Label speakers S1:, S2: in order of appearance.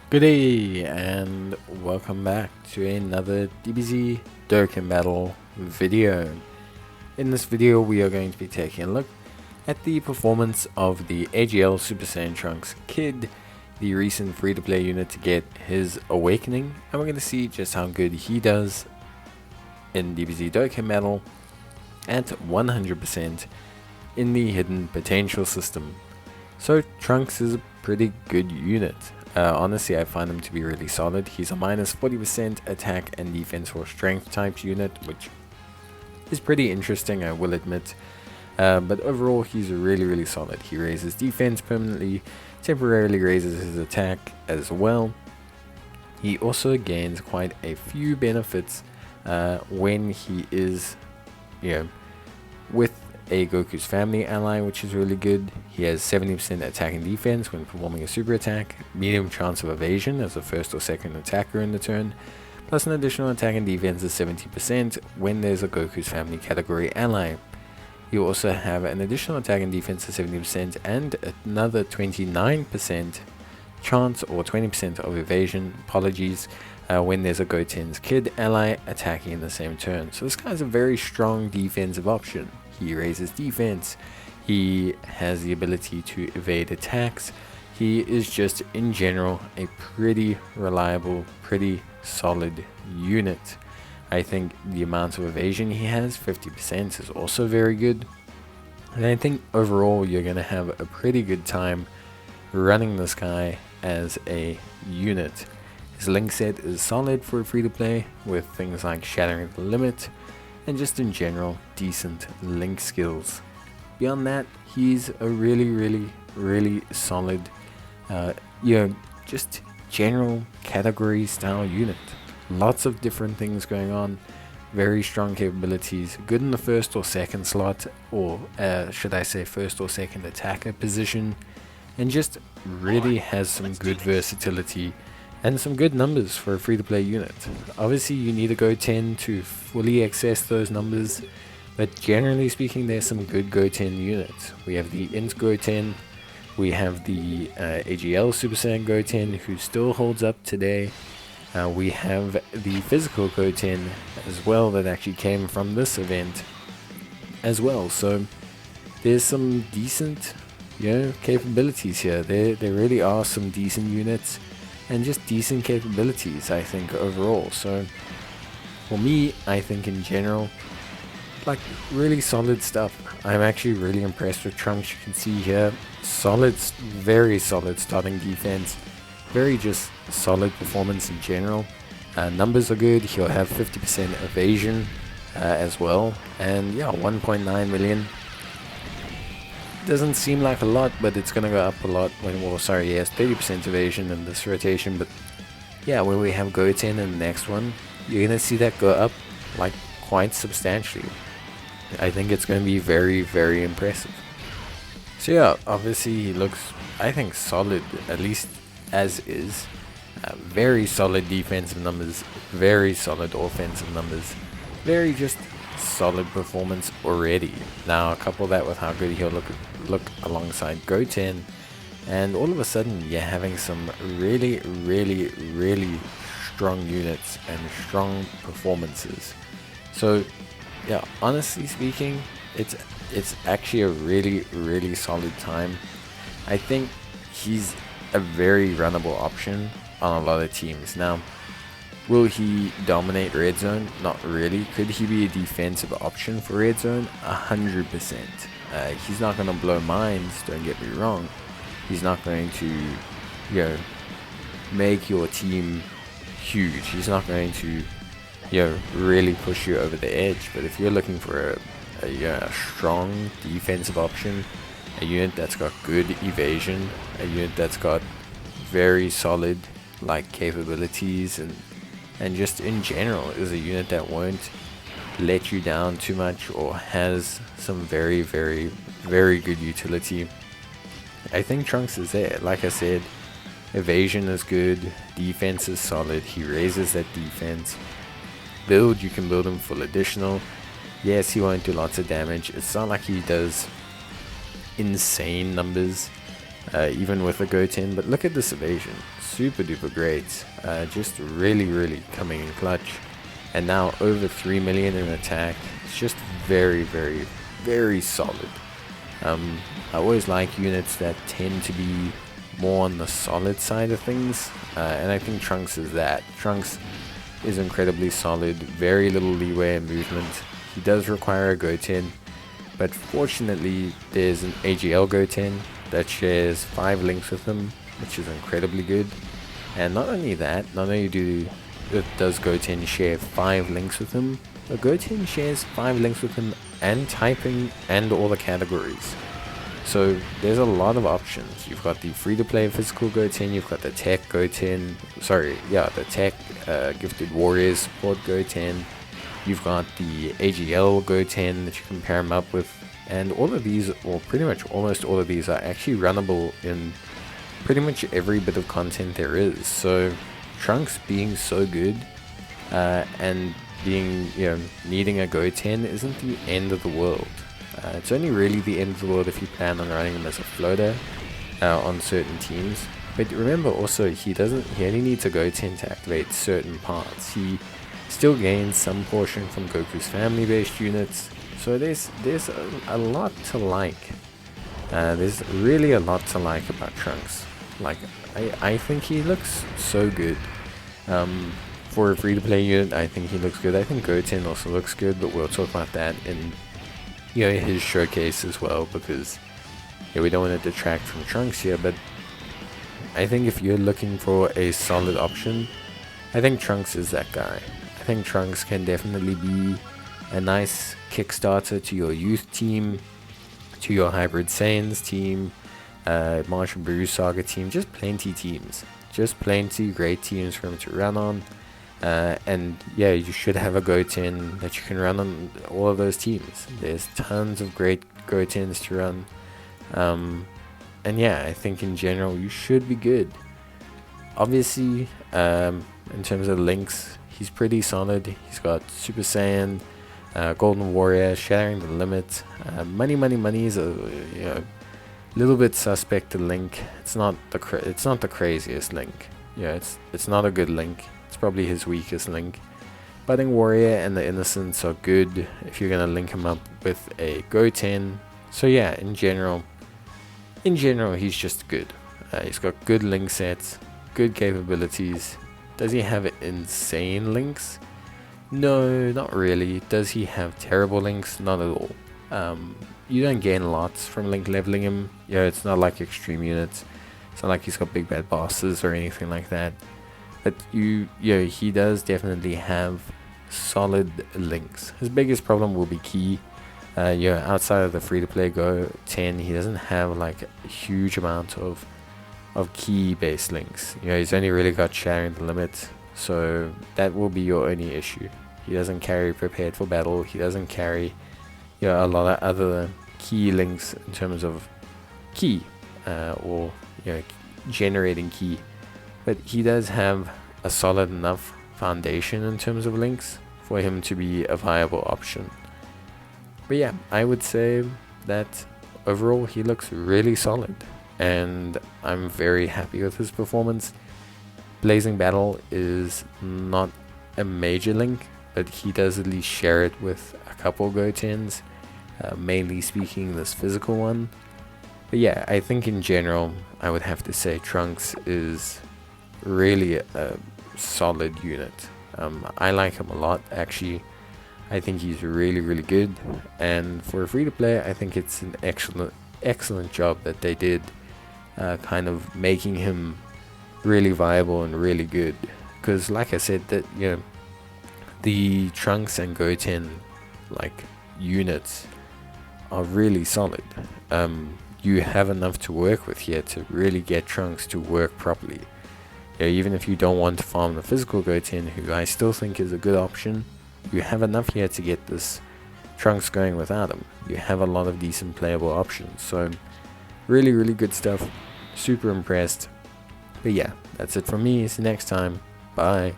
S1: Good day and welcome back to another DBZ Dokkan battle video. In this video we are going to be taking a look at the performance of the AGL Super Saiyan Trunks Kid, the recent free-to-play unit to get his awakening, and we're going to see just how good he does in DBZ Dokkan battle at 100% in the hidden potential system. So Trunks is a pretty good unit. Honestly, I find him to be really solid. He's a minus 40% attack and defense or strength type unit, which is pretty interesting, I will admit. But overall, he's really solid. He raises defense permanently, temporarily raises his attack as well. He also gains quite a few benefits when he is, with a Goku's family ally, which is really good. He has 70% attack and defense when performing a super attack, medium chance of evasion as a first or second attacker in the turn, plus an additional attack and defense of 70% when there's a Goku's family category ally. You also have an additional attack and defense of 70% and another 29% chance or 20% of evasion, when there's a Goten's Kid ally attacking in the same turn. So this guy's a very strong defensive option. He raises defense, he has the ability to evade attacks, he is just in general a pretty reliable, pretty solid unit. I think the amount of evasion he has, 50%, is also very good, and I think overall you're going to have a pretty good time running this guy as a unit. His link set is solid for free to play with things like Shattering the Limit and just in general decent link skills. Beyond that, he's a really solid just general category style unit. Lots of different things going on, very strong capabilities, good in the first or second slot, or should I say first or second attacker position, and just really has some good versatility and some good numbers for a free-to-play unit. Obviously you need to go 10 to fully access those numbers, but generally speaking there's some good Go 10 units. We have the Int Go 10, we have the AGL Super Saiyan Go 10 who still holds up today. We have the physical Go 10 as well that actually came from this event as well. So there's some decent capabilities here. There really are some decent units and just decent capabilities, I think, overall. So for me, I think in general, like, really solid stuff. I'm actually really impressed with Trunks. You can see here, very solid starting defense, very just solid performance in general. Numbers are good. He'll have 50% evasion as well, and yeah, 1.9 million doesn't seem like a lot, but it's gonna go up a lot when, well, sorry, he has 30% evasion in this rotation, but yeah, when we have Go 10 in the next one, you're gonna see that go up like quite substantially. I think it's gonna be very impressive. So yeah, obviously he looks, I think, solid, at least as is. Very solid defensive numbers, very solid offensive numbers, very just solid performance already. Now couple that with how good he'll look alongside Go 10, and all of a sudden you're having some really strong units and strong performances. So yeah, honestly speaking, it's actually a really solid time. I think he's a very runnable option on a lot of teams. Now, will he dominate red zone? Not really. Could he be a defensive option for red zone? 100%. He's not going to blow minds, don't get me wrong. He's not going to, make your team huge. He's not going to, really push you over the edge. But if you're looking for a strong defensive option, a unit that's got good evasion, a unit that's got very solid capabilities, and just in general is a unit that won't let you down too much or has some very good utility, I think Trunks is there. Like I said, evasion is good, defense is solid, he raises that defense. Build, you can build him full additional. Yes, he won't do lots of damage. It's not like he does insane numbers, even with the Goten. But look at this evasion, super duper great, just really coming in clutch. And now over 3 million in attack. It's just very solid. I always like units that tend to be more on the solid side of things, and I think Trunks is that. Trunks is incredibly solid, very little leeway in movement. He does require a Goten, but fortunately there's an AGL Goten that shares 5 links with him, which is incredibly good. And not only that, not only does Goten share 5 links with him, but Goten shares 5 links with him and typing and all the categories. So there's a lot of options. You've got the free-to-play physical Goten, you've got the tech Goten, the tech gifted warriors support Goten, you've got the AGL Goten that you can pair him up with, and all of these, or pretty much almost all of these, are actually runnable in pretty much every bit of content there is. So Trunks being so good, and being, needing a Goten isn't the end of the world. It's only really the end of the world if you plan on running him as a floater on certain teams. But remember also, he only needs a Goten to activate certain parts. He still gains some portion from Goku's family-based units. So there's a lot to like. There's really a lot to like about Trunks. Like, I think he looks so good. For a free-to-play unit, I think he looks good. I think Goten also looks good, but we'll talk about that in his showcase as well, because we don't want to detract from Trunks here. But I think if you're looking for a solid option, I think Trunks is that guy. I think Trunks can definitely be a nice kickstarter to your youth team, to your Hybrid Saiyans team, Martian Buu Saga team, just plenty teams. Just plenty great teams for him to run on. And yeah, you should have a Goten that you can run on all of those teams. There's tons of great Gotens to run. And yeah, I think in general you should be good. Obviously, in terms of links, he's pretty solid. He's got Super Saiyan, Golden Warrior, Shattering the Limit. Money is a little bit suspect to link. It's not the craziest link. It's not a good link. It's probably his weakest link. Budding Warrior and the Innocents are good if you're gonna link him up with a Goten. So yeah, in general he's just good. He's got good link sets, good capabilities. Does he have insane links? No, not really. Does he have terrible links? Not at all. You don't gain lots from link leveling him. It's not like extreme units. It's not like he's got big bad bosses or anything like that. But he does definitely have solid links. His biggest problem will be key. Outside of the free-to-play Go-10, he doesn't have like a huge amount of key-based links. He's only really got Shattering the Limit, so that will be your only issue. He doesn't carry Prepared for Battle. He doesn't carry a lot of other key links in terms of key or generating key. But he does have a solid enough foundation in terms of links for him to be a viable option. But yeah, I would say that overall he looks really solid, and I'm very happy with his performance. Blazing Battle is not a major link, but he does at least share it with a couple Gotens, mainly speaking this physical one. But yeah, I think in general I would have to say Trunks is really a solid unit. I like him a lot, actually. I think he's really good, and for a free-to-play I think it's an excellent job that they did kind of making him really viable and really good, because like I said, that the Trunks and Goten like units are really solid. You have enough to work with here to really get Trunks to work properly. Even if you don't want to farm the physical Goten, who I still think is a good option, you have enough here to get this Trunks going without him. You have a lot of decent playable options. So really good stuff. Super impressed. But yeah, that's it from me. See you next time. Bye.